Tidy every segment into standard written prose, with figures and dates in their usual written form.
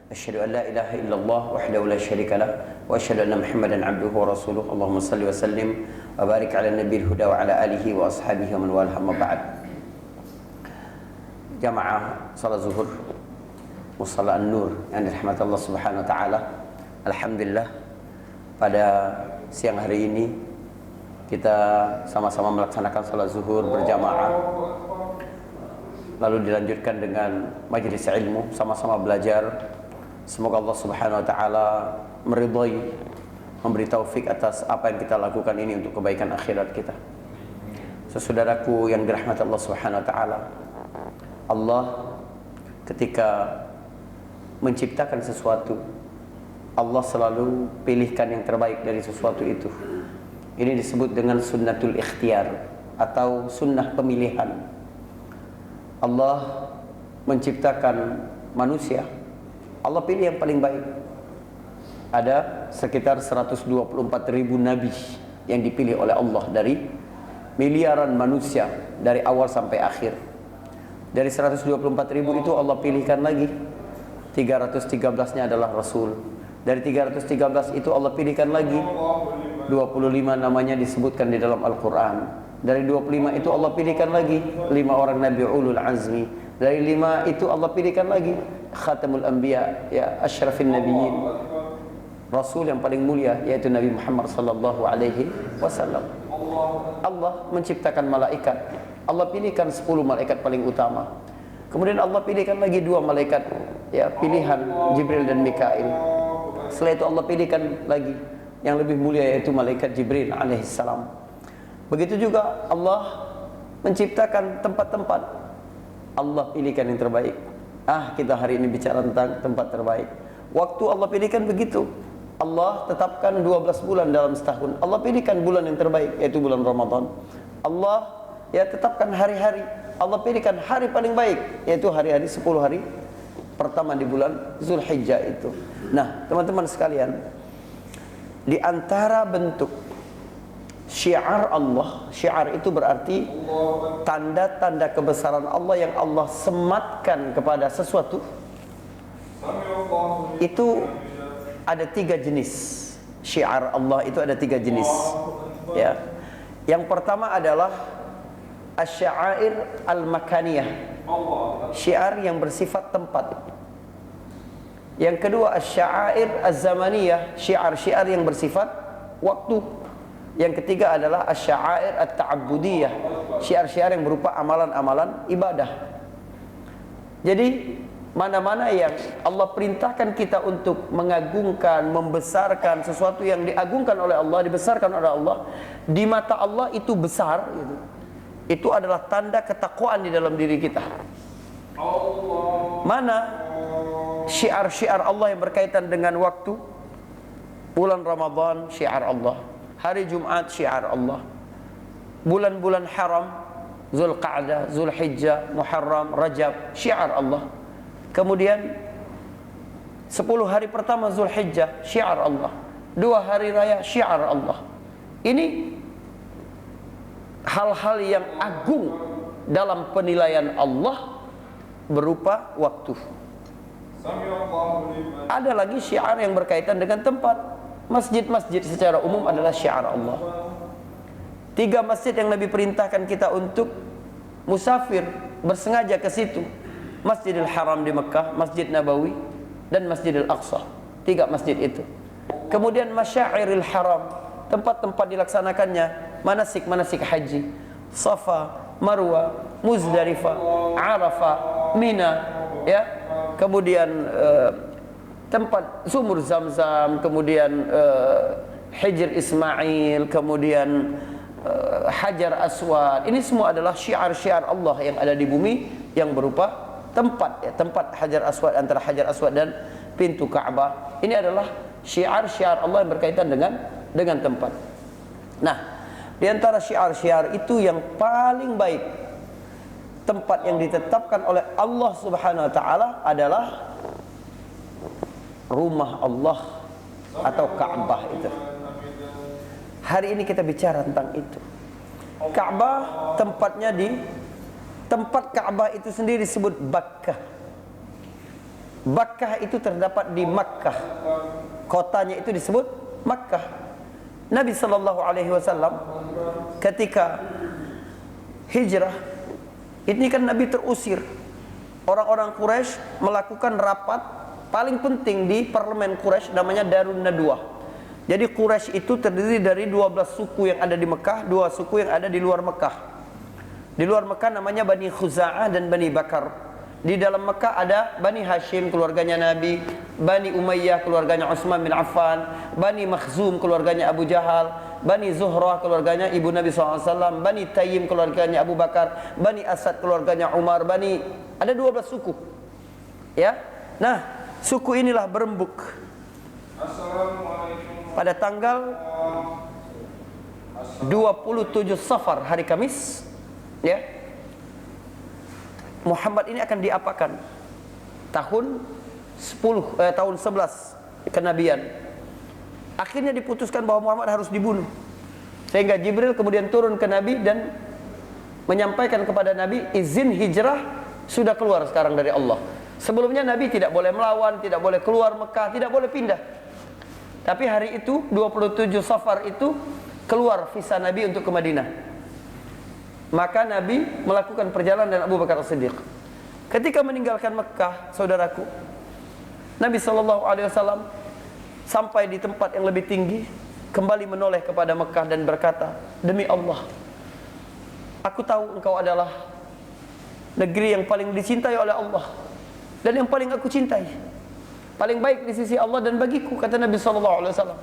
Asyhadu an la ilaha illallah wahdahu la syarika lah wa asyhadu anna Muhammadan abduhu wa rasuluh. Allahumma salli wa sallim wa barik ala nabiyil huda wa ala alihi wa ashabihi wa man walah, amma ba'd. Jamaah salat zuhur Musalla An-Nur yang dirahmati Allah Subhanahu wa taala. Alhamdulillah, pada siang hari ini kita sama-sama melaksanakan salat zuhur berjamaah, lalu dilanjutkan dengan majelis ilmu, sama-sama belajar. Semoga Allah Subhanahu wa taala meridhai, memberi taufik atas apa yang kita lakukan ini untuk kebaikan akhirat kita. Saudaraku yang dirahmati Allah Subhanahu wa taala, Allah ketika menciptakan sesuatu, Allah selalu pilihkan yang terbaik dari sesuatu itu. Ini disebut dengan sunnatul ikhtiyar atau sunnah pemilihan. Allah menciptakan manusia, Allah pilih yang paling baik. Ada sekitar 124.000 nabi yang dipilih oleh Allah dari miliaran manusia dari awal sampai akhir. Dari 124.000 itu Allah pilihkan lagi 313-nya adalah Rasul. Dari 313 itu Allah pilihkan lagi 25 namanya disebutkan di dalam Al-Quran. Dari 25 itu Allah pilihkan lagi 5 orang Nabi Ulul Azmi. Dari 5 itu Allah pilihkan lagi Khatamul Anbiya, ya Asyrafin Nabiyyin, Rasul yang paling mulia, yaitu Nabi Muhammad sallallahu alaihi wasallam. Allah menciptakan malaikat, Allah pilihkan 10 malaikat paling utama. Kemudian Allah pilihkan lagi 2 malaikat, ya pilihan, Jibril dan Mikail. Setelah itu Allah pilihkan lagi yang lebih mulia, yaitu malaikat Jibril alaihissalam. Begitu juga Allah menciptakan tempat-tempat, Allah pilihkan yang terbaik. Kita hari ini bicara tentang tempat terbaik. Waktu Allah pilihkan begitu. Allah tetapkan 12 bulan dalam setahun, Allah pilihkan bulan yang terbaik, yaitu bulan Ramadan. Allah tetapkan hari-hari, Allah pilihkan hari paling baik, yaitu hari-hari 10 hari pertama di bulan Zulhijjah itu. Nah, teman-teman sekalian, di antara bentuk syiar Allah, syiar itu berarti tanda-tanda kebesaran Allah yang Allah sematkan kepada sesuatu. Itu ada 3 jenis. Syiar Allah itu ada 3 jenis, ya. Yang pertama adalah asy-sya'air al-makaniyah, syiar yang bersifat tempat. Yang kedua asy-sya'air az-zamaniyah, syiar-syiar yang bersifat waktu. Yang ketiga adalah asy-sya'air at-ta'abbudiyah, syiar-syiar yang berupa amalan-amalan ibadah. Jadi mana-mana yang Allah perintahkan kita untuk mengagungkan, membesarkan sesuatu yang diagungkan oleh Allah, dibesarkan oleh Allah, di mata Allah itu besar, gitu. Itu adalah tanda ketakwaan di dalam diri kita. Mana syiar-syiar Allah yang berkaitan dengan waktu? Bulan Ramadan, syiar Allah. Hari Jumat, syiar Allah. Bulan-bulan haram, Zulqa'dah, Zulhijjah, Muharram, Rajab, syiar Allah. Kemudian 10 hari pertama Zulhijjah, syiar Allah. 2 hari raya, syiar Allah. Ini hal-hal yang agung dalam penilaian Allah berupa waktu. Ada lagi syiar yang berkaitan dengan tempat. Masjid-masjid secara umum adalah syiar Allah. 3 masjid yang Nabi perintahkan kita untuk musafir, bersengaja ke situ: Masjidil Haram di Mekah, Masjid Nabawi, dan Masjidil Aqsa. 3 masjid itu. Kemudian Masyairil Haram, tempat-tempat dilaksanakannya manasik-manasik haji: Safa, Marwa, Muzdalifah, Arafah, Mina, ya. Kemudian tempat sumur Zamzam, kemudian Hijr Ismail, kemudian Hajar Aswad. Ini semua adalah syiar-syiar Allah yang ada di bumi yang berupa tempat, ya, tempat Hajar Aswad, antara Hajar Aswad dan pintu Ka'bah. Ini adalah syiar-syiar Allah yang berkaitan dengan tempat. Nah, di antara syiar-syiar itu yang paling baik, tempat yang ditetapkan oleh Allah Subhanahu wa taala adalah rumah Allah atau Ka'bah itu. Hari ini kita bicara tentang itu. Ka'bah tempat Ka'bah itu sendiri disebut Bakkah. Bakkah itu terdapat di Makkah. Kotanya itu disebut Makkah. Nabi sallallahu alaihi wasallam ketika hijrah, ini kan Nabi terusir. Orang-orang Quraisy melakukan rapat paling penting di parlemen Quraisy, namanya Darun Nadwah. Jadi Quraisy itu terdiri dari 12 suku yang ada di Mekah, 2 suku yang ada di luar Mekah. Di luar Mekah namanya Bani Khuza'ah dan Bani Bakar. Di dalam Mekah ada Bani Hashim, keluarganya Nabi, Bani Umayyah, keluarganya Utsman bin Affan, Bani Makhzum, keluarganya Abu Jahal, Bani Zuhrah, keluarganya ibu Nabi SAW, Bani Tayyim, keluarganya Abu Bakar, Bani Asad, keluarganya Umar, ada 12 suku. Ya. Nah, suku inilah berembuk pada tanggal 27 Safar, hari Kamis, ya. Muhammad ini akan diapakan tahun 11 kenabian. Akhirnya diputuskan bahwa Muhammad harus dibunuh. Sehingga Jibril kemudian turun ke Nabi dan menyampaikan kepada Nabi, izin hijrah sudah keluar sekarang dari Allah. Sebelumnya Nabi tidak boleh melawan, tidak boleh keluar Mekah, tidak boleh pindah. Tapi hari itu 27 Safar itu keluar visa Nabi untuk ke Madinah. Maka Nabi melakukan perjalanan dengan Abu Bakar As-Siddiq. Ketika meninggalkan Mekah, saudaraku, Nabi SAW sampai di tempat yang lebih tinggi, kembali menoleh kepada Mekah dan berkata, demi Allah, aku tahu engkau adalah negeri yang paling dicintai oleh Allah dan yang paling aku cintai, paling baik di sisi Allah dan bagiku, kata Nabi SAW.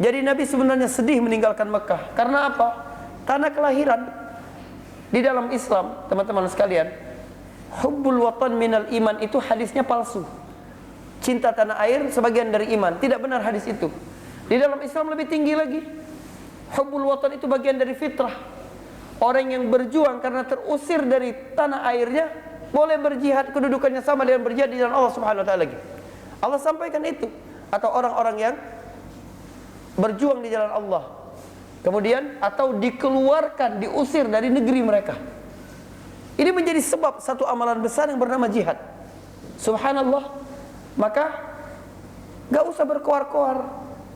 Jadi Nabi sebenarnya sedih meninggalkan Mekah. Karena apa? Tanah kelahiran. Di dalam Islam, teman-teman sekalian, hubbul watan minal iman itu hadisnya palsu. Cinta tanah air sebagian dari iman. Tidak benar hadis itu. Di dalam Islam lebih tinggi lagi. Hubbul watan itu bagian dari fitrah. Orang yang berjuang karena terusir dari tanah airnya boleh berjihad, kedudukannya sama dengan berjihad di jalan Allah Subhanahu wa taala lagi. Allah sampaikan itu. Atau orang-orang yang berjuang di jalan Allah, kemudian atau dikeluarkan, diusir dari negeri mereka. Ini menjadi sebab satu amalan besar yang bernama jihad. Subhanallah. Maka gak usah berkoar-koar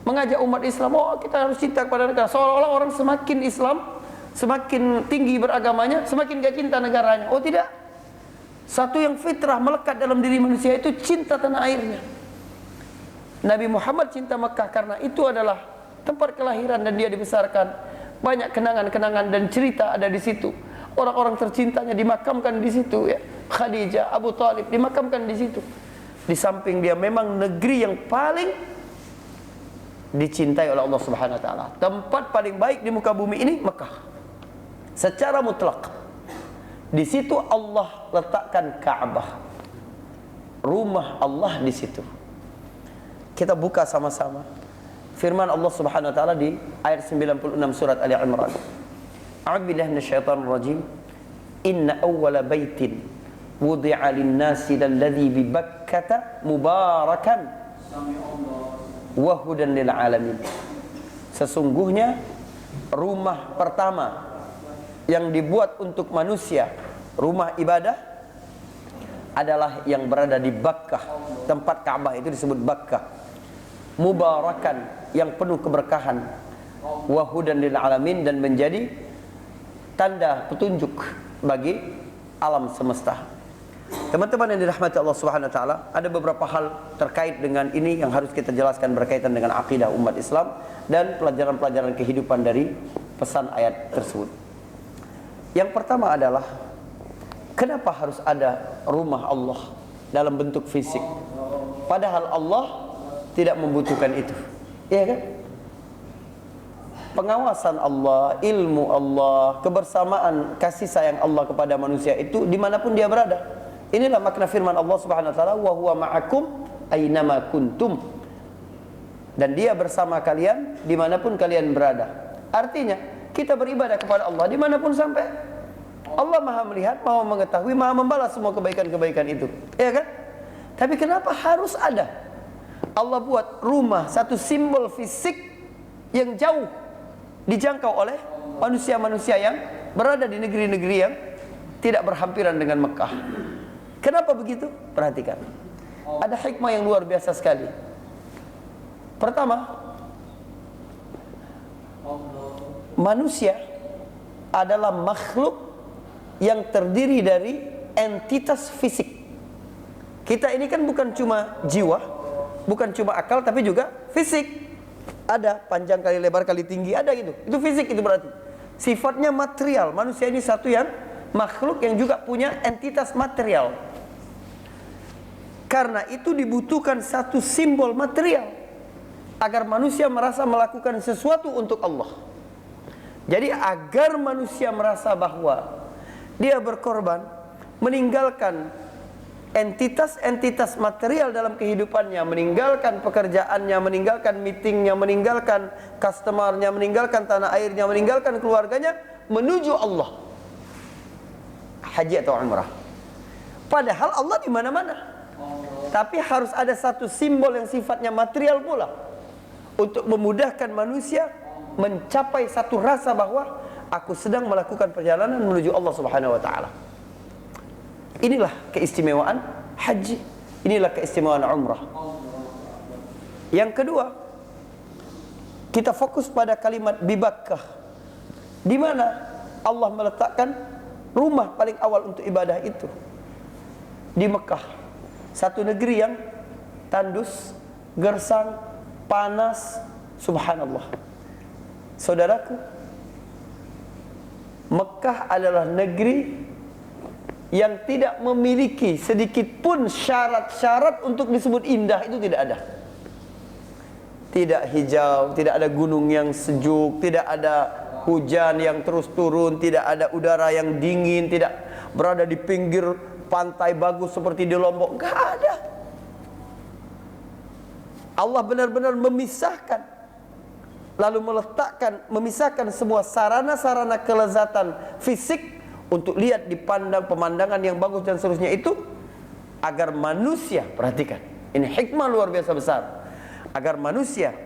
mengajak umat Islam, oh kita harus cinta kepada negara. Seolah-olah orang semakin Islam, semakin tinggi beragamanya, semakin gak cinta negaranya. Oh tidak. Satu yang fitrah melekat dalam diri manusia itu cinta tanah airnya. Nabi Muhammad cinta Mekah karena itu adalah tempat kelahiran dan dia dibesarkan. Banyak kenangan-kenangan dan cerita ada di situ. Orang-orang tercintanya dimakamkan di situ, ya. Khadijah, Abu Talib dimakamkan di situ. Di samping dia memang negeri yang paling dicintai oleh Allah Subhanahu wa taala. Tempat paling baik di muka bumi ini Mekah. Secara mutlak. Di situ Allah letakkan Ka'bah. Rumah Allah di situ. Kita buka sama-sama firman Allah Subhanahu wa taala di ayat 96 surat Ali Imran. A'udzu billahi minasyaitonir rajim. Inna awwala baitin wudi'a lin-nasi alladzi bi Bakkah mubarakan wa hudan lil alamin. Sesungguhnya rumah pertama yang dibuat untuk manusia, rumah ibadah, adalah yang berada di Bakkah. Tempat Ka'bah itu disebut Bakkah. Mubarakan, yang penuh keberkahan, wa hudan lil alamin, dan menjadi tanda petunjuk bagi alam semesta. Teman-teman yang dirahmati Allah Subhanahu wa taala, ada beberapa hal terkait dengan ini yang harus kita jelaskan berkaitan dengan akidah umat Islam dan pelajaran-pelajaran kehidupan dari pesan ayat tersebut. Yang pertama adalah, kenapa harus ada rumah Allah dalam bentuk fisik? Padahal Allah tidak membutuhkan itu. Iya kan? Pengawasan Allah, ilmu Allah, kebersamaan, kasih sayang Allah kepada manusia itu dimanapun dia berada. Inilah makna firman Allah Subhanahu wa taala, wa huwa ma'akum aynama kuntum. Dan dia bersama kalian dimanapun kalian berada. Artinya kita beribadah kepada Allah dimanapun sampai. Allah maha melihat, maha mengetahui, maha membalas semua kebaikan-kebaikan itu. Ya kan? Tapi kenapa harus ada? Allah buat rumah, satu simbol fisik yang jauh dijangkau oleh manusia-manusia yang berada di negeri-negeri yang tidak berhampiran dengan Mekah. Kenapa begitu? Perhatikan. Ada hikmah yang luar biasa sekali. Pertama, manusia adalah makhluk yang terdiri dari entitas fisik. Kita ini kan bukan cuma jiwa, bukan cuma akal, tapi juga fisik. Ada panjang kali lebar kali tinggi, ada gitu. Itu fisik, itu berarti sifatnya material. Manusia ini satu yang makhluk yang juga punya entitas material. Karena itu dibutuhkan satu simbol material agar manusia merasa melakukan sesuatu untuk Allah. Jadi agar manusia merasa bahwa dia berkorban, meninggalkan entitas-entitas material dalam kehidupannya, meninggalkan pekerjaannya, meninggalkan meetingnya, meninggalkan customernya, meninggalkan tanah airnya, meninggalkan keluarganya, menuju Allah. Haji atau umrah. Padahal Allah di mana-mana. Tapi harus ada satu simbol yang sifatnya material pula untuk memudahkan manusia mencapai satu rasa bahwa aku sedang melakukan perjalanan menuju Allah Subhanahu wa taala. Inilah keistimewaan haji, inilah keistimewaan umrah. Yang kedua, kita fokus pada kalimat bibakkah, di mana Allah meletakkan rumah paling awal untuk ibadah itu di Mekah. Satu negeri yang tandus, gersang, panas, subhanallah. Saudaraku, Mekah adalah negeri yang tidak memiliki sedikit pun syarat-syarat untuk disebut indah, itu tidak ada. Tidak hijau, tidak ada gunung yang sejuk, tidak ada hujan yang terus turun, tidak ada udara yang dingin, tidak berada di pinggir pantai bagus seperti di Lombok, enggak ada. Allah benar-benar memisahkan, lalu memisahkan semua sarana-sarana kelezatan fisik untuk lihat dipandang pemandangan yang bagus dan seterusnya itu, agar manusia, perhatikan, ini hikmah luar biasa besar, agar manusia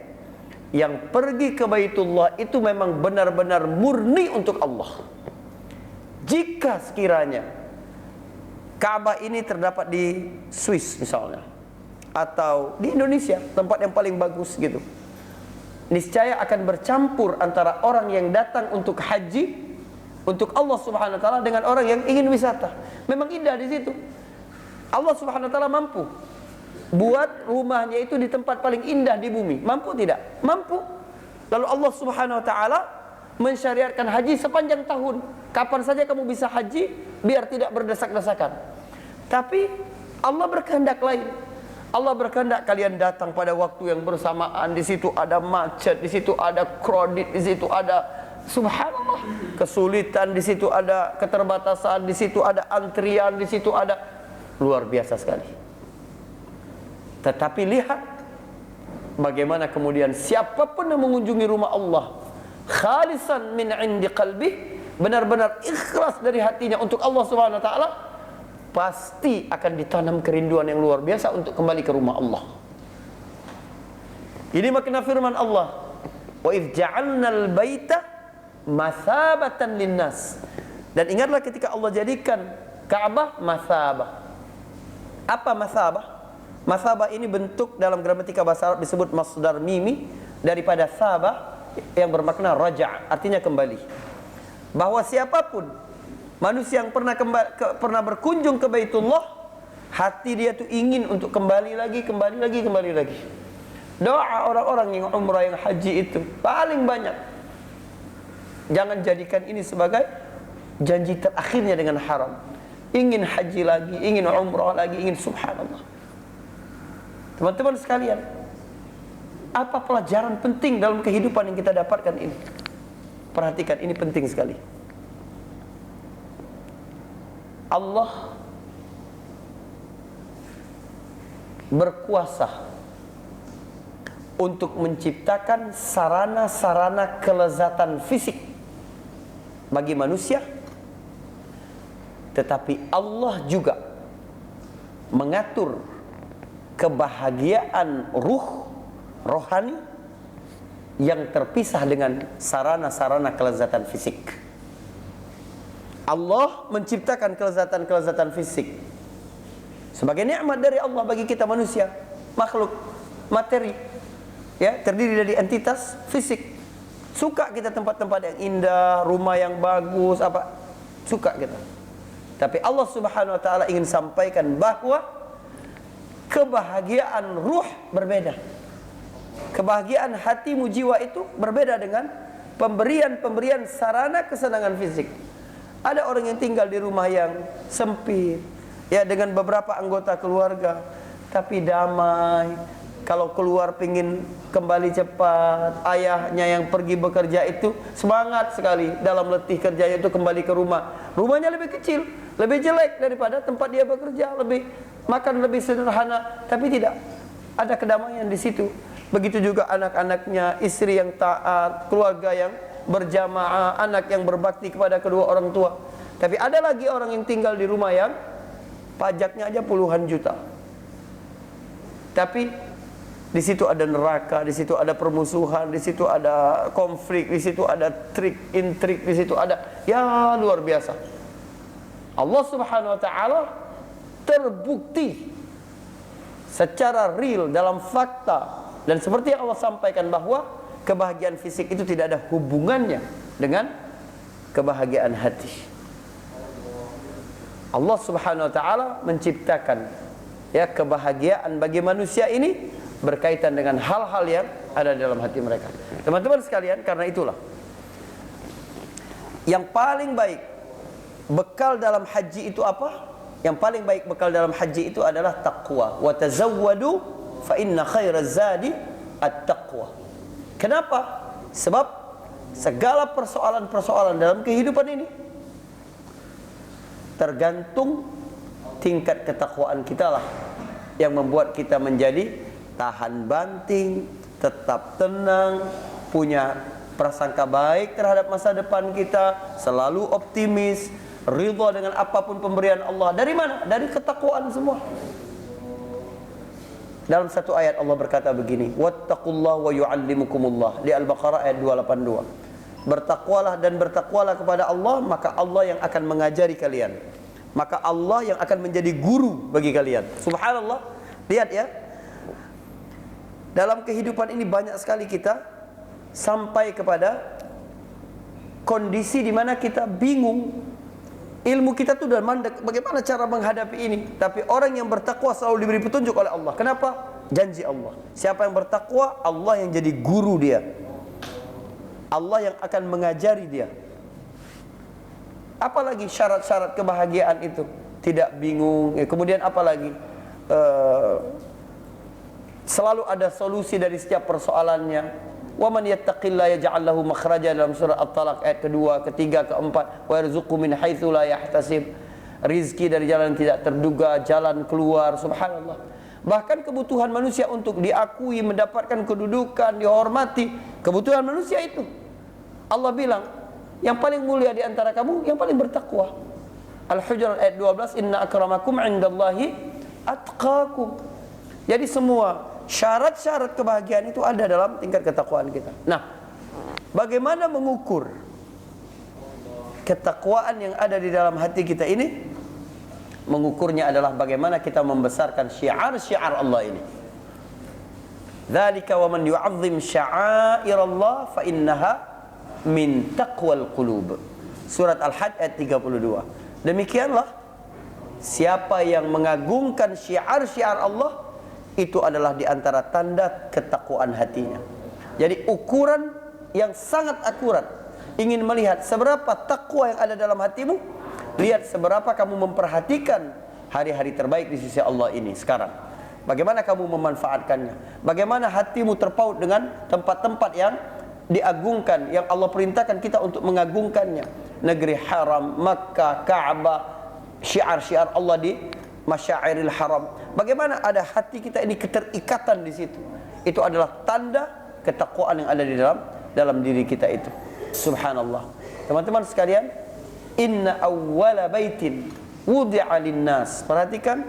yang pergi ke Baitullah itu memang benar-benar murni untuk Allah. Jika sekiranya Ka'bah ini terdapat di Swiss misalnya, atau di Indonesia, tempat yang paling bagus gitu, niscaya akan bercampur antara orang yang datang untuk haji untuk Allah Subhanahu wa taala dengan orang yang ingin wisata. Memang indah di situ. Allah Subhanahu wa taala mampu buat rumahnya itu di tempat paling indah di bumi. Mampu tidak? Mampu. Lalu Allah Subhanahu wa taala mensyariatkan haji sepanjang tahun. Kapan saja kamu bisa haji, biar tidak berdesak-desakan. Tapi Allah berkehendak lain. Allah berkehendak kalian datang pada waktu yang bersamaan. Di situ ada macet, di situ ada kredit, di situ ada subhanallah kesulitan, di situ ada keterbatasan, di situ ada antrian, di situ ada luar biasa sekali. Tetapi lihat bagaimana kemudian siapapun yang mengunjungi rumah Allah khalisan min indi qalbi, benar-benar ikhlas dari hatinya untuk Allah Subhanahu wa taala, pasti akan ditanam kerinduan yang luar biasa untuk kembali ke rumah Allah. Ini makna firman Allah, wa idz ja'alnal baita mathabatan linnas. Dan ingatlah ketika Allah jadikan Ka'bah mathabah. Apa mathabah? Mathabah ini bentuk dalam gramatika bahasa Arab disebut masdar mimi daripada thabah yang bermakna raja', artinya kembali. Bahwa siapapun manusia yang pernah berkunjung ke Baitullah, hati dia tuh ingin untuk kembali lagi. Doa orang-orang yang umrah, yang haji itu paling banyak, jangan jadikan ini sebagai janji terakhirnya dengan haram. Ingin haji lagi, ingin umrah lagi, ingin subhanallah. Teman-teman sekalian, apa pelajaran penting dalam kehidupan yang kita dapatkan ini? Perhatikan, ini penting sekali. Allah berkuasa untuk menciptakan sarana-sarana kelezatan fisik bagi manusia, tetapi Allah juga mengatur kebahagiaan rohani yang terpisah dengan sarana-sarana kelezatan fisik. Allah menciptakan kelezatan-kelezatan fisik sebagai nikmat dari Allah bagi kita manusia, makhluk materi, ya, terdiri dari entitas fisik. Suka kita tempat-tempat yang indah, rumah yang bagus, apa, suka kita. Tapi Allah Subhanahu wa taala ingin sampaikan bahwa kebahagiaan ruh berbeda. Kebahagiaan hatimu, jiwa itu berbeda dengan pemberian sarana kesenangan fisik. Ada orang yang tinggal di rumah yang sempit, ya, dengan beberapa anggota keluarga, tapi damai. Kalau keluar pingin kembali cepat, ayahnya yang pergi bekerja itu semangat sekali dalam letih kerjanya itu kembali ke rumah. Rumahnya lebih kecil, lebih jelek daripada tempat dia bekerja, lebih makan lebih sederhana, tapi tidak ada kedamaian di situ. Begitu juga anak-anaknya, istri yang taat, keluarga yang berjamaah, anak yang berbakti kepada kedua orang tua. Tapi ada lagi orang yang tinggal di rumah yang pajaknya aja puluhan juta. Tapi di situ ada neraka, di situ ada permusuhan, di situ ada konflik, di situ ada intrik, di situ ada, ya, luar biasa. Allah Subhanahu wa taala terbukti secara real dalam fakta, dan seperti yang Allah sampaikan bahwa kebahagiaan fisik itu tidak ada hubungannya dengan kebahagiaan hati. Allah Subhanahu wa taala menciptakan, ya, kebahagiaan bagi manusia ini berkaitan dengan hal-hal yang ada dalam hati mereka. Teman-teman sekalian, karena itulah yang paling baik bekal dalam haji itu apa? Yang paling baik bekal dalam haji itu adalah taqwa. Wa tazawwadu fa inna khairaz zadi at-taqwa. Kenapa? Sebab segala persoalan-persoalan dalam kehidupan ini tergantung tingkat ketakwaan kita lah yang membuat kita menjadi tahan banting, tetap tenang, punya prasangka baik terhadap masa depan kita, selalu optimis, ridha dengan apapun pemberian Allah. Dari mana? Dari ketakwaan semua. Dalam satu ayat Allah berkata begini, wattaqullaha wa yu'allimukumullah, di Al-Baqarah ayat 282. Bertakwalah dan bertakwalah kepada Allah, maka Allah yang akan mengajari kalian. Maka Allah yang akan menjadi guru bagi kalian. Subhanallah. Lihat ya, dalam kehidupan ini banyak sekali kita sampai kepada kondisi di mana kita bingung. Ilmu kita tuh udah mandek, bagaimana cara menghadapi ini? Tapi orang yang bertakwa selalu diberi petunjuk oleh Allah. Kenapa? Janji Allah. Siapa yang bertakwa, Allah yang jadi guru dia. Allah yang akan mengajari dia. Apalagi syarat-syarat kebahagiaan itu? Tidak bingung. Kemudian apalagi? Selalu ada solusi dari setiap persoalannya. Wa man yattaqillaha yaj'al lahu makhraja, dalam surah At-Talaq ayat kedua, ketiga, keempat. Wa yarzuqhu min haitsu la yahtasib. Rizki dari jalan yang tidak terduga, jalan keluar. Subhanallah. Bahkan kebutuhan manusia untuk diakui, mendapatkan kedudukan, dihormati, kebutuhan manusia itu Allah bilang, yang paling mulia di antara kamu yang paling bertakwa. Al-Hujurat ayat 12, inna akramakum 'indallahi atqakum. Jadi semua syarat-syarat kebahagiaan itu ada dalam tingkat ketakwaan kita. Nah, bagaimana mengukur ketakwaan yang ada di dalam hati kita ini? Mengukurnya adalah bagaimana kita membesarkan syiar-syiar Allah ini. Dzalika wa man yu'azzim sya'airallah fa innaha min taqwal qulub. Surat Al-Hajj ayat 32. Demikianlah siapa yang mengagungkan syiar-syiar Allah, itu adalah di antara tanda ketakwaan hatinya. Jadi ukuran yang sangat akurat, ingin melihat seberapa takwa yang ada dalam hatimu, lihat seberapa kamu memperhatikan hari-hari terbaik di sisi Allah ini sekarang. Bagaimana kamu memanfaatkannya? Bagaimana hatimu terpaut dengan tempat-tempat yang diagungkan, yang Allah perintahkan kita untuk mengagungkannya. Negeri haram, Makkah, Ka'bah, syiar-syiar Allah di Masyairil Haram. Bagaimana ada hati kita ini keterikatan di situ? Itu adalah tanda ketakwaan yang ada di dalam diri kita itu. Subhanallah. Teman-teman sekalian, inna awwala baitin wudi'a linnas. Perhatikan,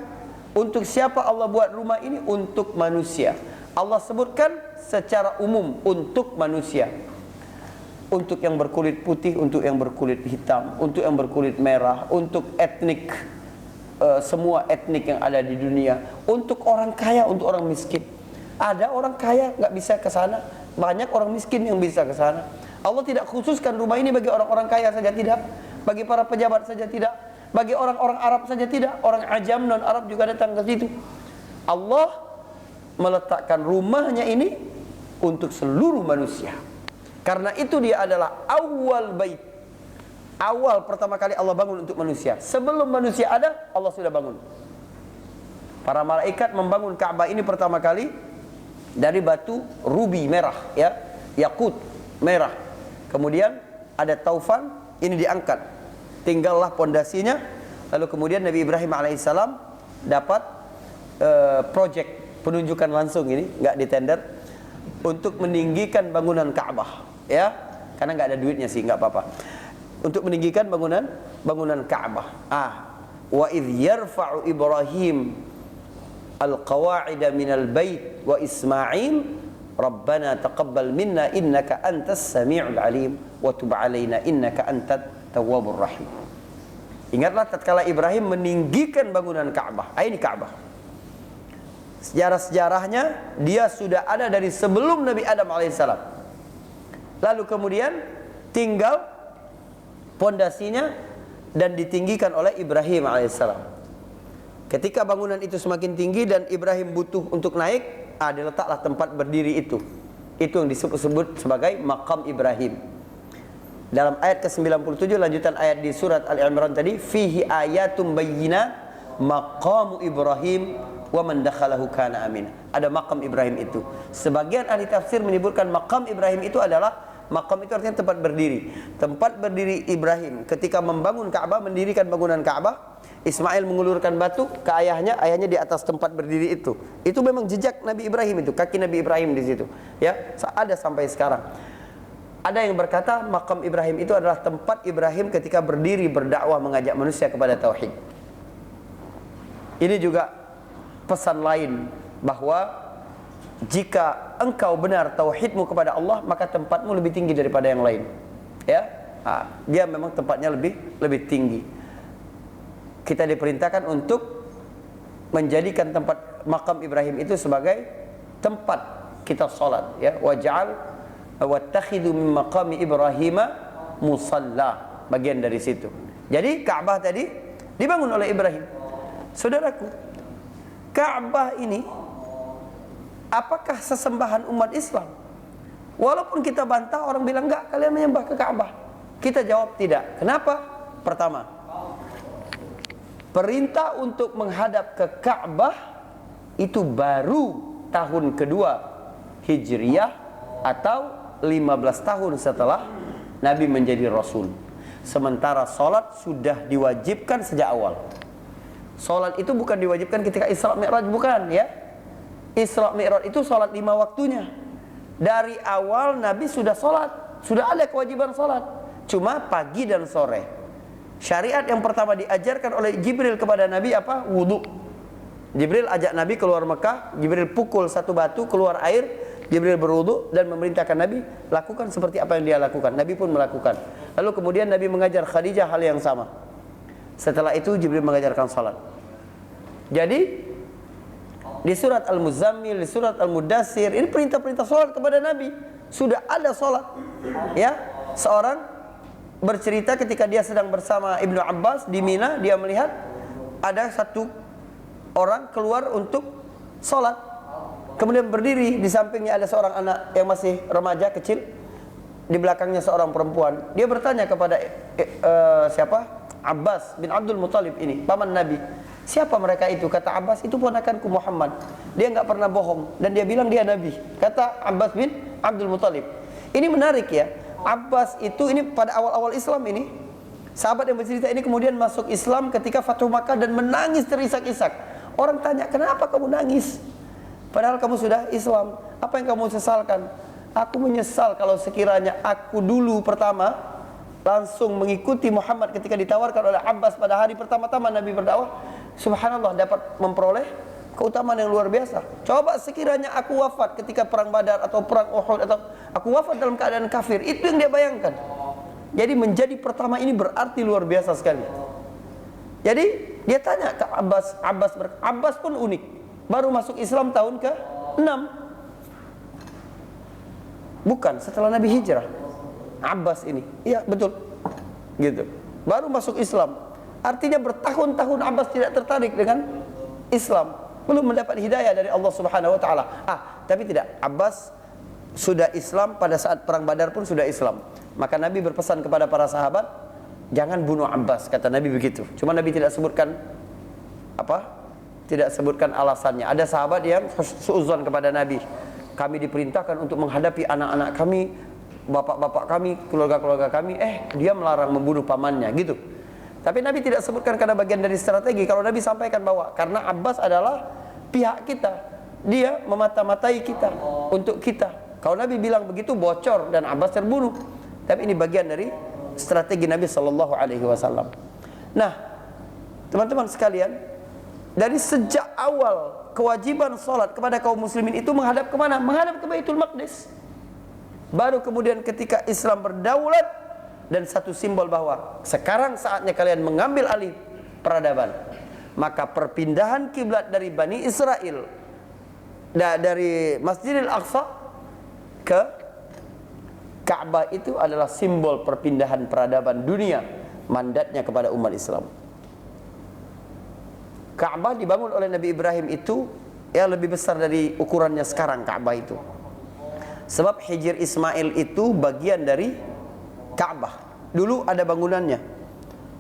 untuk siapa Allah buat rumah ini? Untuk manusia. Allah sebutkan secara umum untuk manusia. Untuk yang berkulit putih, untuk yang berkulit hitam, untuk yang berkulit merah, untuk etnik semua etnik yang ada di dunia, untuk orang kaya, untuk orang miskin. Ada orang kaya nggak bisa ke sana, banyak orang miskin yang bisa ke sana. Allah tidak khususkan rumah ini bagi orang-orang kaya saja, tidak, bagi para pejabat saja, tidak, bagi orang-orang Arab saja, tidak, orang ajam non Arab juga datang ke situ. Allah meletakkan rumahnya ini untuk seluruh manusia. Karena itu dia adalah awal bait. Awal pertama kali Allah bangun untuk manusia. Sebelum manusia ada, Allah sudah bangun. Para malaikat membangun Ka'bah ini pertama kali dari batu rubi merah, ya, yakut merah. Kemudian ada taufan, ini diangkat. Tinggallah pondasinya. Lalu kemudian Nabi Ibrahim alaihissalam dapat project penunjukan langsung ini, nggak ditender, untuk meninggikan bangunan Ka'bah, ya, karena nggak ada duitnya sih, nggak apa-apa. Untuk meninggikan bangunan Ka'bah. Wa idh yarfa'u Ibrahim al-qawa'ida minal bait wa Ismail Rabbana taqabbal minna innaka antas sami'ul alim wa tub 'alaina innaka antat tawwabur rahim. Ingatlah tatkala Ibrahim meninggikan bangunan Ka'bah. Ini Ka'bah. Sejarah-sejarahnya dia sudah ada dari sebelum Nabi Adam alaihissalam. Lalu kemudian tinggal pondasinya dan ditinggikan oleh Ibrahim alaihissalam. Ketika bangunan itu semakin tinggi dan Ibrahim butuh untuk naik, diletaklah tempat berdiri itu. Itu yang disebut sebagai maqam Ibrahim. Dalam ayat ke-97 lanjutan ayat di surat Al-Imran tadi, fihi ayatum bayyinat maqamu Ibrahim wa man dakhalahu kana amin. Ada maqam Ibrahim itu. Sebagian ahli tafsir menyebutkan maqam Ibrahim itu adalah, maqam itu artinya tempat berdiri. Tempat berdiri Ibrahim ketika membangun Ka'bah, mendirikan bangunan Ka'bah. Ismail mengulurkan batu ke ayahnya, ayahnya di atas tempat berdiri itu. Itu memang jejak Nabi Ibrahim itu, kaki Nabi Ibrahim di situ. Ya, ada sampai sekarang. Ada yang berkata maqam Ibrahim itu adalah tempat Ibrahim ketika berdiri berdakwah mengajak manusia kepada tauhid. Ini juga pesan lain bahwa jika engkau benar tauhidmu kepada Allah, maka tempatmu lebih tinggi daripada yang lain. Ya, dia memang tempatnya lebih tinggi. Kita diperintahkan untuk menjadikan tempat makam Ibrahim itu sebagai tempat kita salat. Ya, waj'al wattakhidhu min maqami Ibrahim musalla, bagian dari situ. Jadi Ka'bah tadi dibangun oleh Ibrahim. Saudaraku, Ka'bah ini apakah sesembahan umat Islam? Walaupun kita bantah, orang bilang enggak, kalian menyembah ke Ka'bah. Kita jawab tidak. Kenapa? Pertama, perintah untuk menghadap ke Ka'bah itu baru tahun kedua Hijriah atau 15 tahun setelah Nabi menjadi Rasul. Sementara sholat sudah diwajibkan sejak awal. Sholat itu bukan diwajibkan ketika Isra Mi'raj, bukan, ya. Isra Mi'raj itu sholat 5 waktunya. Dari awal Nabi sudah sholat, sudah ada kewajiban sholat, cuma pagi dan sore. Syariat yang pertama diajarkan oleh Jibril kepada Nabi apa? Wudu. Jibril ajak Nabi keluar Mekah, Jibril pukul satu batu keluar air, Jibril berwudu dan memerintahkan Nabi lakukan seperti apa yang dia lakukan. Nabi pun melakukan. Lalu kemudian Nabi mengajar Khadijah hal yang sama. Setelah itu Jibril mengajarkan salat. Jadi di surat Al-Muzammil, di surat Al-Mudassir, ini perintah-perintah salat kepada Nabi. Sudah ada salat. Ya, seorang bercerita ketika dia sedang bersama Ibnu Abbas di Mina, dia melihat ada satu orang keluar untuk salat. Kemudian berdiri, di sampingnya ada seorang anak yang masih remaja kecil, di belakangnya seorang perempuan. Dia bertanya kepada siapa? Abbas bin Abdul Muthalib ini, paman Nabi. Siapa mereka itu? Kata Abbas, itu ponakanku Muhammad. Dia nggak pernah bohong dan dia bilang dia Nabi. Kata Abbas bin Abdul Muthalib. Ini menarik ya. Abbas itu ini pada awal-awal Islam ini, sahabat yang bercerita ini kemudian masuk Islam ketika Fathu Makkah dan menangis terisak-isak. Orang tanya, kenapa kamu nangis? Padahal kamu sudah Islam. Apa yang kamu sesalkan? Aku menyesal kalau sekiranya aku dulu pertama langsung mengikuti Muhammad ketika ditawarkan oleh Abbas pada hari pertama-tama Nabi berdakwah. Subhanallah, dapat memperoleh keutamaan yang luar biasa. Coba sekiranya aku wafat ketika perang Badar atau perang Uhud, atau aku wafat dalam keadaan kafir. Itu yang dia bayangkan. Jadi menjadi pertama ini berarti luar biasa sekali. Jadi Dia tanya ke Abbas, Abbas pun unik. Baru masuk Islam tahun ke-6. Bukan, setelah Nabi hijrah. Abbas ini. Iya, betul. Gitu. Baru masuk Islam. Artinya bertahun-tahun Abbas tidak tertarik dengan Islam. Belum mendapat hidayah dari Allah Subhanahu wa taala. Tapi tidak. Abbas sudah Islam pada saat perang Badar pun sudah Islam. Maka Nabi berpesan kepada para sahabat, jangan bunuh Abbas, kata Nabi begitu. Cuma Nabi tidak sebutkan tidak sebutkan alasannya. Ada sahabat yang suudzon kepada Nabi, kami diperintahkan untuk menghadapi anak-anak kami, bapak-bapak kami, keluarga-keluarga kami, dia melarang membunuh pamannya, gitu. Tapi Nabi tidak sebutkan karena bagian dari strategi. Kalau Nabi sampaikan bahwa karena Abbas adalah pihak kita, dia memata-matai kita untuk kita. Kalau Nabi bilang begitu bocor dan Abbas terbunuh. Tapi ini bagian dari strategi Nabi Shallallahu Alaihi Wasallam. Nah, teman-teman sekalian, dari sejak awal kewajiban sholat kepada kaum muslimin itu menghadap kemana? Menghadap ke Baitul Maqdis. Baru kemudian ketika Islam berdaulat dan satu simbol bahwa sekarang saatnya kalian mengambil alih peradaban, maka perpindahan kiblat dari Bani Israel dari Masjidil Aqsa ke Ka'bah itu adalah simbol perpindahan peradaban dunia, mandatnya kepada umat Islam. Ka'bah dibangun oleh Nabi Ibrahim itu lebih besar dari ukurannya sekarang Ka'bah itu. Sebab Hijr Ismail itu bagian dari Ka'bah. Dulu ada bangunannya.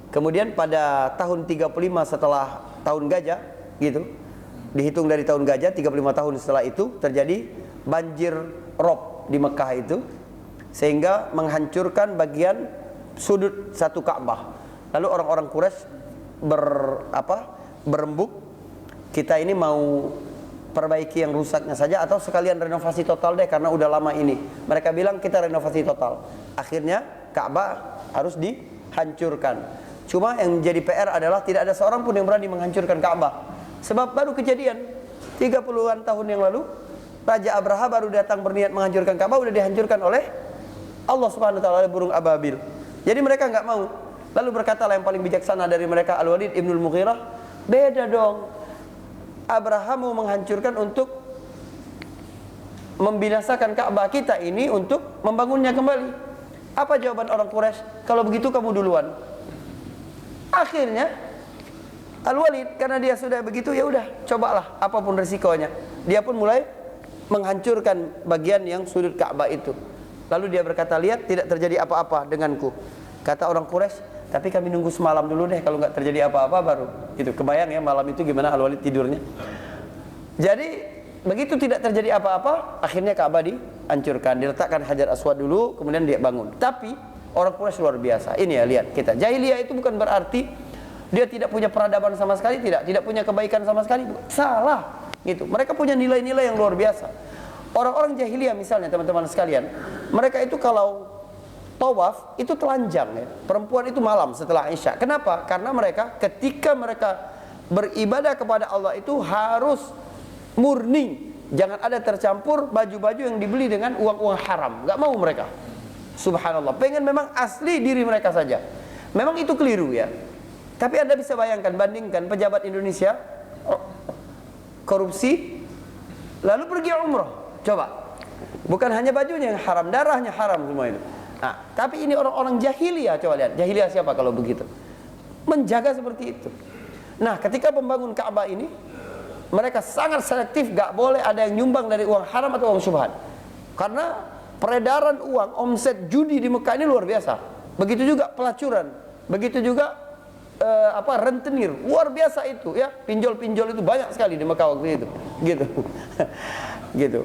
Kemudian pada tahun 35 setelah tahun gajah, gitu. Dihitung dari tahun gajah, 35 tahun setelah itu terjadi banjir rob di Mekah itu, sehingga menghancurkan bagian sudut satu Ka'bah. Lalu orang-orang Quraisy berembuk, kita ini mau perbaiki yang rusaknya saja atau sekalian renovasi total deh karena udah lama ini. Mereka bilang kita renovasi total. Akhirnya Ka'bah harus dihancurkan. Cuma yang menjadi PR adalah tidak ada seorang pun yang berani menghancurkan Ka'bah. Sebab baru kejadian 30-an tahun yang lalu, Raja Abraha baru datang berniat menghancurkan Ka'bah, udah dihancurkan oleh Allah Subhanahu wa taala oleh burung ababil. Jadi mereka nggak mau. Lalu berkatalah yang paling bijaksana dari mereka, Al-Walid Ibnul Mughirah, beda dong. Abraha mau menghancurkan untuk membinasakan Ka'bah, kita ini untuk membangunnya kembali. Apa jawaban orang Quraisy? Kalau begitu kamu duluan. Akhirnya Al-Walid karena dia sudah begitu, ya udah, cobalah apapun resikonya. Dia pun mulai menghancurkan bagian yang sudut Ka'bah itu. Lalu dia berkata, lihat tidak terjadi apa-apa denganku. Kata orang Quraisy, tapi kami nunggu semalam dulu deh, kalau nggak terjadi apa-apa baru. Itu kebayang ya malam itu gimana Al-Walid tidurnya. Jadi begitu tidak terjadi apa-apa, akhirnya Ka'bah dihancurkan, diletakkan Hajar Aswad dulu, kemudian dia bangun. Tapi orang Quraisy luar biasa. Ini ya, lihat kita. Jahiliyah itu bukan berarti dia tidak punya peradaban sama sekali, tidak punya kebaikan sama sekali. Salah. Gitu. Mereka punya nilai-nilai yang luar biasa. Orang-orang jahiliyah misalnya, teman-teman sekalian, mereka itu kalau tawaf itu telanjang ya. Perempuan itu malam setelah Isya. Kenapa? Karena mereka ketika mereka beribadah kepada Allah itu harus murni, jangan ada tercampur baju-baju yang dibeli dengan uang-uang haram. Gak mau mereka. Subhanallah, pengen memang asli diri mereka saja. Memang itu keliru ya. Tapi Anda bisa bayangkan, bandingkan pejabat Indonesia korupsi lalu pergi umroh. Coba. Bukan hanya bajunya yang haram, darahnya haram semua itu. Nah, tapi ini orang-orang jahiliyah, coba lihat. Jahiliyah siapa kalau begitu? Menjaga seperti itu. Nah, ketika membangun Ka'bah ini, mereka sangat selektif, gak boleh ada yang nyumbang dari uang haram atau uang syubhat. Karena peredaran uang, omset judi di Mekah ini luar biasa. Begitu juga pelacuran, begitu juga rentenir, luar biasa itu ya. Pinjol-pinjol itu banyak sekali di Mekah waktu itu. Gitu. Gitu.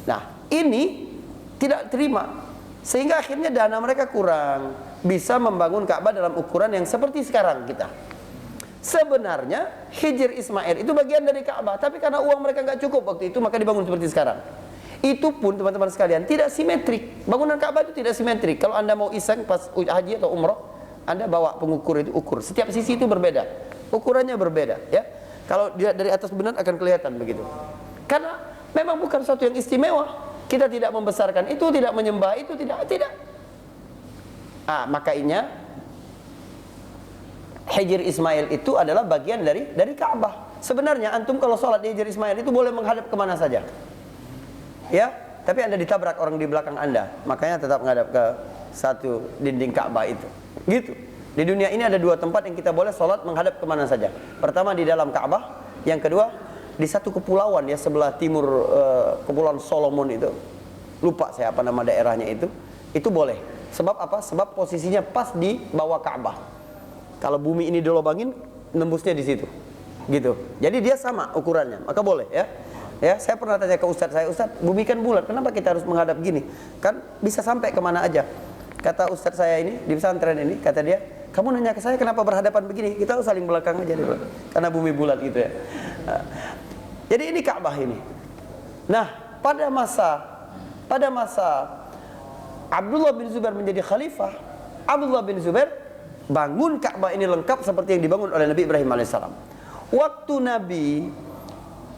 Nah, ini tidak terima. Sehingga akhirnya dana mereka kurang, bisa membangun Ka'bah dalam ukuran yang seperti sekarang kita. Sebenarnya Hijr Ismail itu bagian dari Ka'bah, tapi karena uang mereka nggak cukup waktu itu, maka dibangun seperti sekarang. Itu pun teman-teman sekalian tidak simetrik. Bangunan Ka'bah itu tidak simetrik. Kalau Anda mau iseng pas haji atau umroh, Anda bawa pengukur itu ukur. Setiap sisi itu berbeda, ukurannya berbeda. Ya, kalau dilihat dari atas benar akan kelihatan begitu. Karena memang bukan sesuatu yang istimewa. Kita tidak membesarkan itu, tidak menyembah itu, tidak. Makanya Hijr Ismail itu adalah bagian dari Ka'bah. Sebenarnya antum kalau sholat di Hijr Ismail itu boleh menghadap kemana saja, ya. Tapi Anda ditabrak orang di belakang Anda, makanya tetap menghadap ke satu dinding Ka'bah itu. Gitu. Di dunia ini ada dua tempat yang kita boleh sholat menghadap kemana saja. Pertama di dalam Ka'bah, yang kedua di satu kepulauan ya sebelah timur, Kepulauan Solomon itu. Lupa saya apa nama daerahnya itu. Itu boleh. Sebab apa? Sebab posisinya pas di bawah Ka'bah. Kalau bumi ini dilobangin, nembusnya di situ. Gitu. Jadi dia sama ukurannya, maka boleh ya. Ya, saya pernah tanya ke Ustadz saya, Ustadz, bumi kan bulat, kenapa kita harus menghadap gini? Kan bisa sampai kemana aja. Kata Ustadz saya ini, di pesantren ini, kata dia, kamu nanya ke saya kenapa berhadapan begini? Kita saling belakang aja deh, karena bumi bulat gitu ya. Jadi ini Ka'bah ini. Nah, pada masa Abdullah bin Zubair menjadi khalifah, Abdullah bin Zubair bangun Ka'bah ini lengkap seperti yang dibangun oleh Nabi Ibrahim alaihissalam. Waktu Nabi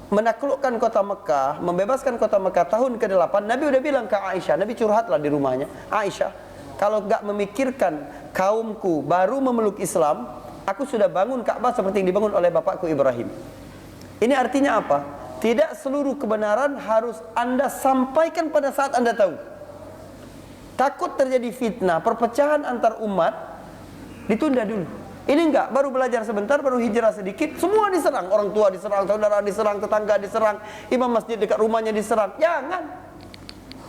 menaklukkan kota Mekah, membebaskan kota Mekah tahun ke-8, Nabi udah bilang ke Aisyah, Nabi curhatlah di rumahnya, Aisyah, kalau gak memikirkan kaumku baru memeluk Islam, aku sudah bangun Ka'bah seperti yang dibangun oleh bapakku Ibrahim. Ini artinya apa? Tidak seluruh kebenaran harus Anda sampaikan pada saat Anda tahu. Takut terjadi fitnah, perpecahan antar umat, ditunda dulu. Ini enggak, baru belajar sebentar, baru hijrah sedikit, semua diserang. Orang tua diserang, saudara diserang, tetangga diserang, imam masjid dekat rumahnya diserang. Jangan.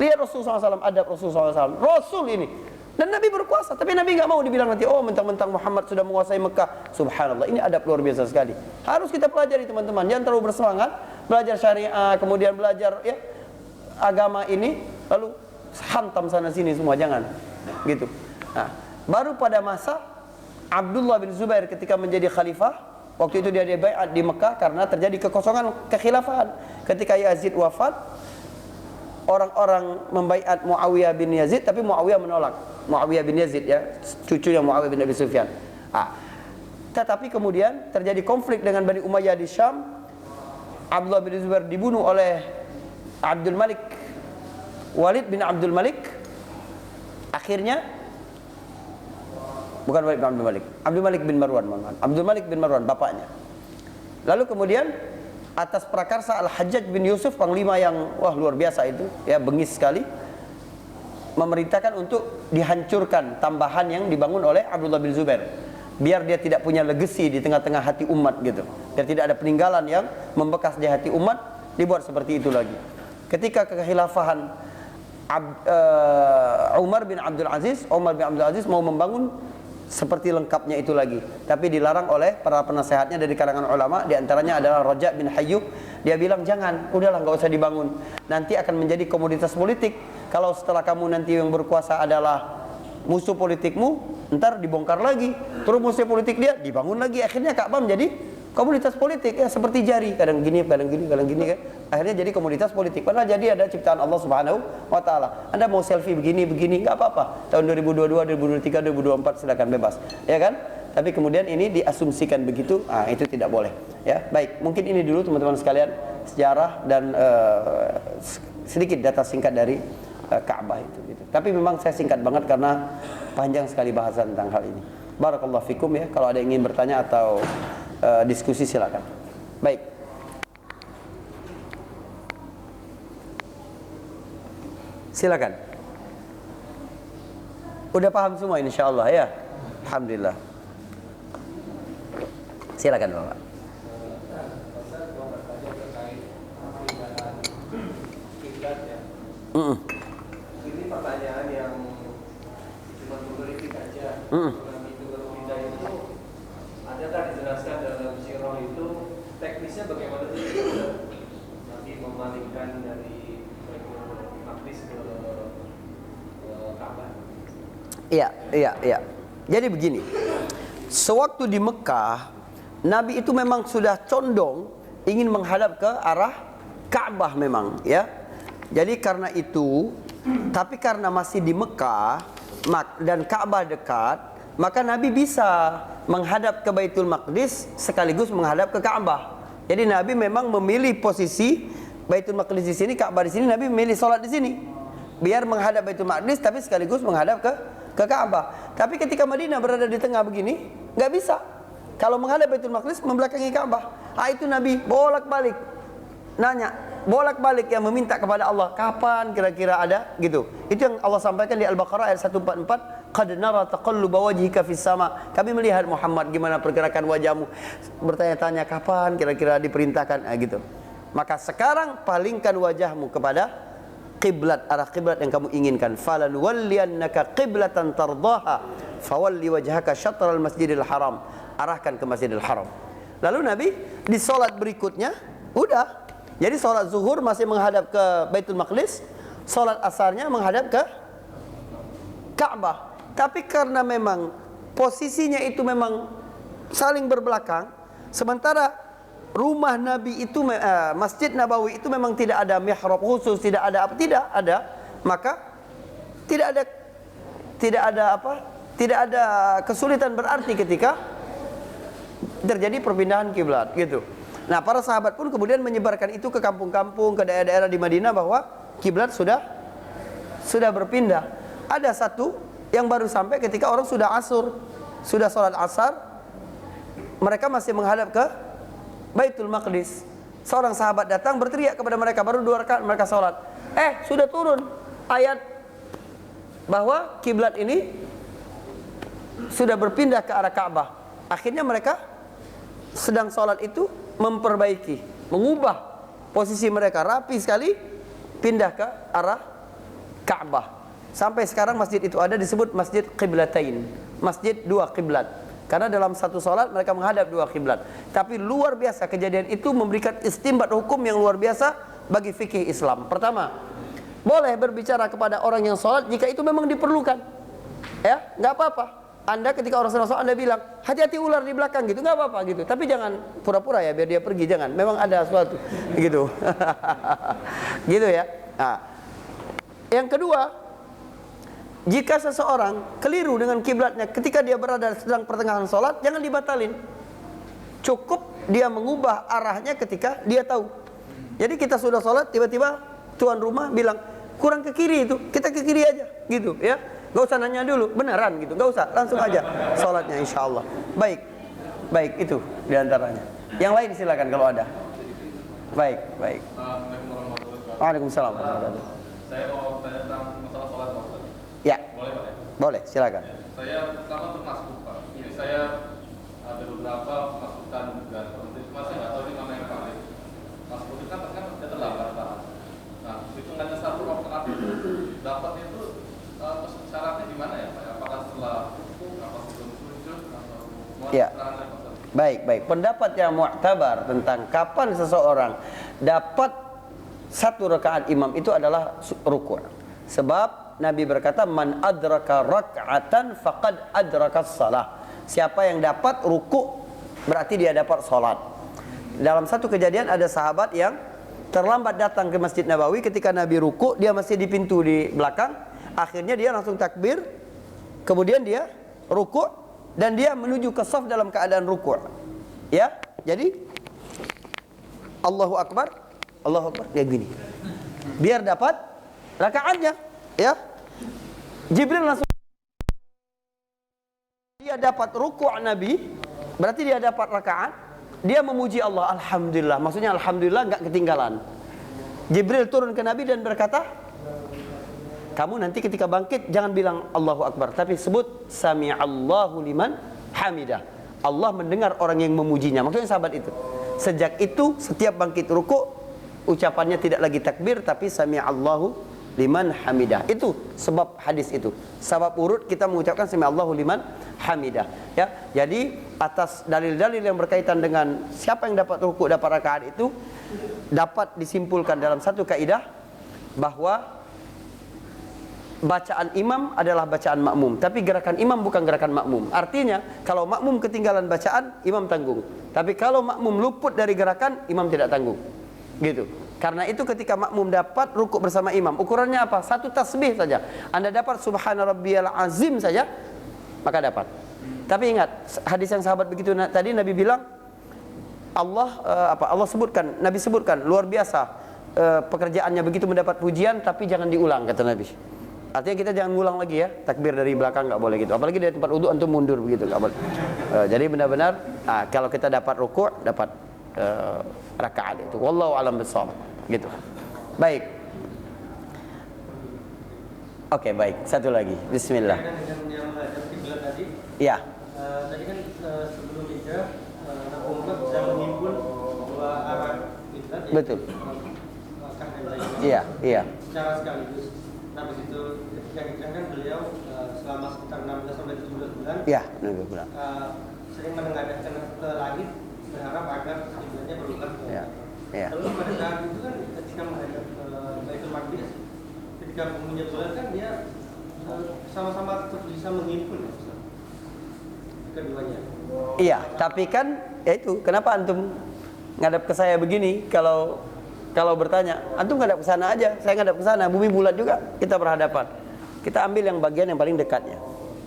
Lihat Rasulullah SAW, adab Rasulullah SAW. Rasul ini. Dan Nabi berkuasa, tapi Nabi enggak mau dibilang nanti, oh mentang-mentang Muhammad sudah menguasai Mekah. Subhanallah, ini adab luar biasa sekali. Harus kita pelajari teman-teman, jangan terlalu bersemangat. Belajar syariah, kemudian belajar ya agama ini, lalu hantam sana sini semua, jangan. Gitu. Nah, baru pada masa Abdullah bin Zubair ketika menjadi khalifah, waktu itu dia dibaiat di Mekah karena terjadi kekosongan kekhilafahan. Ketika Yazid wafat, orang-orang membaiat Muawiyah bin Yazid, tapi Muawiyah menolak. Muawiyah bin Yazid ya, cucunya Muawiyah bin Abi Sufyan. Tetapi kemudian terjadi konflik dengan Bani Umayyah di Syam. Abdullah bin Zubair dibunuh oleh Abdul Malik, Walid bin Abdul Malik. Akhirnya bukan Walid bin Abdul Malik, Abdul Malik bin Marwan, Abdul Malik bin Marwan, bapaknya. Lalu kemudian atas prakarsa Al-Hajjaj bin Yusuf, panglima yang luar biasa itu, ya bengis sekali, memerintahkan untuk dihancurkan tambahan yang dibangun oleh Abdullah bin Zubair, biar dia tidak punya legacy di tengah-tengah hati umat gitu, biar tidak ada peninggalan yang membekas di hati umat, dibuat seperti itu lagi. Ketika kekhilafahan Umar bin Abdul Aziz mau membangun seperti lengkapnya itu lagi, tapi dilarang oleh para penasehatnya dari kalangan ulama, diantaranya adalah Raja bin Hayyub. Dia bilang jangan, udahlah nggak usah dibangun, nanti akan menjadi komoditas politik. Kalau setelah kamu nanti yang berkuasa adalah musuh politikmu, ntar dibongkar lagi, terus musuh politik dia dibangun lagi, akhirnya Ka'bah menjadi komoditas politik ya, seperti jari, kadang gini kan, akhirnya jadi komoditas politik. Padahal jadi ada ciptaan Allah Subhanahu wa taala. Anda mau selfie begini nggak apa-apa. Tahun 2022, 2023, 2024 silakan bebas, ya kan? Tapi kemudian ini diasumsikan begitu, itu tidak boleh. Ya, baik, mungkin ini dulu teman-teman sekalian sejarah dan sedikit data singkat dari Ka'bah itu gitu. Tapi memang saya singkat banget karena panjang sekali bahasan tentang hal ini. Barakallahu fikum ya. Kalau ada yang ingin bertanya atau diskusi silakan. Baik. Silakan. Udah paham semua insyaallah ya. Alhamdulillah. Silakan Bapak. Ini pertanyaan yang cuma mengkritik aja. Adakah dijelaskan dalam sirah itu teknisnya bagaimana sih nanti memalingkan dari Maqdis ke Ka'bah? Iya. Jadi begini, sewaktu di Mekah, Nabi itu memang sudah condong ingin menghadap ke arah Ka'bah memang, ya. Jadi karena itu, tapi karena masih di Mekah dan Ka'bah dekat, maka Nabi bisa menghadap ke Baitul Maqdis sekaligus menghadap ke Ka'bah. Jadi Nabi memang memilih posisi Baitul Maqdis di sini, Ka'bah di sini. Nabi memilih sholat di sini, biar menghadap Baitul Maqdis tapi sekaligus menghadap ke Ka'bah. Tapi ketika Madinah berada di tengah begini, nggak bisa. Kalau menghadap Baitul Maqdis membelakangi Ka'bah. Itu Nabi bolak-balik nanya, bolak-balik yang meminta kepada Allah, kapan kira-kira ada gitu. Itu yang Allah sampaikan di Al-Baqarah ayat 144, qad nara taqalluba wajhika fis sama. Kami melihat Muhammad gimana pergerakan wajahmu, bertanya-tanya kapan kira-kira diperintahkan gitu. Maka sekarang palingkan wajahmu kepada qiblat, arah qiblat yang kamu inginkan. Falan walliyannaka qiblatan tardaha fawalli wajhaka syatral masjidil haram. Arahkan ke Masjidil Haram. Lalu Nabi di salat berikutnya udah. Jadi salat zuhur masih menghadap ke Baitul Maqdis, salat asarnya menghadap ke Ka'bah. Tapi karena memang posisinya itu memang saling berbelakang, sementara rumah Nabi itu, Masjid Nabawi itu memang tidak ada mihrab khusus, tidak ada apa, tidak ada, maka tidak ada kesulitan berarti ketika terjadi perpindahan kiblat gitu. Nah, para sahabat pun kemudian menyebarkan itu ke kampung-kampung, ke daerah-daerah di Madinah bahwa kiblat sudah berpindah. Ada satu yang baru sampai ketika orang sudah asur, sudah sholat asar, mereka masih menghadap ke Baitul Maqdis. Seorang sahabat datang berteriak kepada mereka, baru 2 rakaat mereka sholat. Sudah turun ayat bahwa kiblat ini sudah berpindah ke arah Ka'bah. Akhirnya mereka sedang sholat itu memperbaiki, mengubah posisi mereka rapi sekali, pindah ke arah Ka'bah. Sampai sekarang masjid itu ada disebut Masjid Qiblatain, Masjid 2 kiblat. Karena dalam satu sholat mereka menghadap 2 kiblat. Tapi luar biasa kejadian itu memberikan istimbat hukum yang luar biasa bagi fikih Islam. Pertama, boleh berbicara kepada orang yang sholat jika itu memang diperlukan. Ya, nggak apa-apa. Anda ketika orang sedang sholat Anda bilang, hati-hati ular di belakang gitu, nggak apa-apa gitu. Tapi jangan pura-pura ya biar dia pergi, jangan. Memang ada sesuatu gitu. Gitu ya. Nah, yang kedua, jika seseorang keliru dengan kiblatnya ketika dia berada sedang pertengahan sholat, jangan dibatalin. Cukup dia mengubah arahnya ketika dia tahu. Jadi kita sudah sholat, tiba-tiba tuan rumah bilang, kurang ke kiri itu, kita ke kiri aja gitu ya. Gak usah nanya dulu, beneran gitu, gak usah, langsung aja sholatnya insya Allah. Baik itu diantaranya. Yang lain silakan kalau ada. Baik. Waalaikumsalam. Saya mau tanya tentang masalah sholat Pak. Ya. Boleh Pak? Boleh, silakan. Saya pertama untuk masbuk Pak. Jadi saya ada beberapa masukan dan cuma saya nggak tahu ini mana yang paling. Masbuk itu kan dia terlambat Pak. Nah, hitungannya satu rakaat itu dapatnya itu syaratnya gimana ya Pak? Apakah setelah rukuk, apa sebelum sujud, atau mau Ya. terangkan Pak? Baik. Pendapat yang mu'tabar tentang kapan seseorang dapat 1 rakaat imam itu adalah ruku'. Sebab Nabi berkata, man adraka rak'atan faqad adrakas salah. Siapa yang dapat ruku' berarti dia dapat salat. Dalam satu kejadian ada sahabat yang terlambat datang ke Masjid Nabawi. Ketika Nabi ruku', dia masih di pintu di belakang. Akhirnya dia langsung takbir, kemudian dia ruku' dan dia menuju ke shaf dalam keadaan ruku'. Ya, jadi Allahu Akbar kayak gini. Biar dapat rakaatnya, ya. Jibril langsung dia dapat ruku' Nabi, berarti dia dapat rakaat. Dia memuji Allah, alhamdulillah. Maksudnya alhamdulillah enggak ketinggalan. Jibril turun ke Nabi dan berkata, kamu nanti ketika bangkit jangan bilang Allahu Akbar, tapi sebut Sami'allahu liman hamidah. Allah mendengar orang yang memujinya. Maksudnya sahabat itu. Sejak itu setiap bangkit ruku' ucapannya tidak lagi takbir tapi Sami'allahu liman hamidah. Itu sebab hadis itu. Sebab urut kita mengucapkan Sami'allahu liman hamidah. Ya. Jadi atas dalil-dalil yang berkaitan dengan siapa yang dapat ruku' dapat rakaat itu dapat disimpulkan dalam satu kaidah bahwa bacaan imam adalah bacaan makmum, tapi gerakan imam bukan gerakan makmum. Artinya, kalau makmum ketinggalan bacaan, imam tanggung. Tapi kalau makmum luput dari gerakan, imam tidak tanggung. Gitu. Karena itu ketika makmum dapat rukuk bersama imam, ukurannya apa? 1 tasbih saja. Anda dapat subhana rabbiyal azim saja, maka dapat. Tapi ingat, hadis yang sahabat begitu tadi Nabi bilang, Allah sebutkan, Nabi sebutkan luar biasa pekerjaannya begitu mendapat pujian, tapi jangan diulang kata Nabi. Artinya kita jangan ngulang lagi ya, takbir dari belakang nggak boleh gitu. Apalagi dari tempat wudu antum mundur begitu, nggak boleh. Jadi benar-benar Kalau kita dapat ruku', dapat rakaat itu. Wallahu a'lam bishawab. Gitu. Baik. Oke, baik. Satu lagi. Bismillah. Dengan yang menghadap kiblat tadi. Ya. Tadi kan sebelum hijrah Nabi Muhammad sudah menghimpun dua arah kiblat ya. Betul. Mekah dan lainnya. Iya, iya. Secara sekaligus. Nah, habis itu ketika hijrah kan beliau selama sekitar 16 sampai 17 bulan. Ya, 16 bulan. Sering menengadahkan ke langit berharap agar kiblatnya berubah. Ya. Ya. Lalu pada saat itu kan ketika menghadap Baitul Maqdis, ketika punya bulan kan dia sama-sama bisa menghimpun keduanya. Iya, tapi kan ya itu, kenapa antum ngadap ke saya begini? Kalau bertanya, antum ngadap ke sana aja, saya ngadap ke sana, bumi bulat juga, kita berhadapan. Kita ambil yang bagian yang paling dekatnya,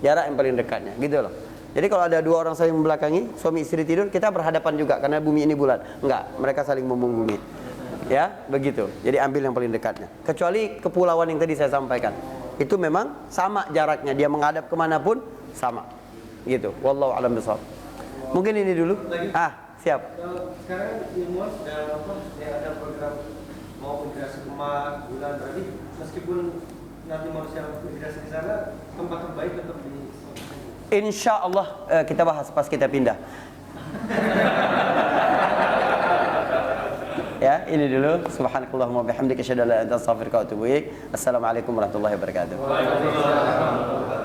jarak yang paling dekatnya, gitu loh. Jadi kalau ada dua orang saling membelakangi, suami istri tidur, kita berhadapan juga karena bumi ini bulat. Enggak, mereka saling memunggungi. Ya, begitu. Jadi ambil yang paling dekatnya. Kecuali kepulauan yang tadi saya sampaikan. Itu memang sama jaraknya, dia menghadap kemanapun sama. Gitu. Wallahu a'lam bishawab. Mungkin ini dulu. Siap. Sekarang ilmuwan sudah ada program mau migrasi ke Mars, bulan, berarti meskipun nanti manusia migrasi ke sana, tempat terbaik tetap di Insya Allah kita bahas pas kita pindah. Ya, ini dulu. Subhanakallahumma bihamdika asyhadu an la ilaha illa anta astaghfiruka wa atubu ilaik. Assalamualaikum warahmatullahi wabarakatuh. Waalaikumsalam.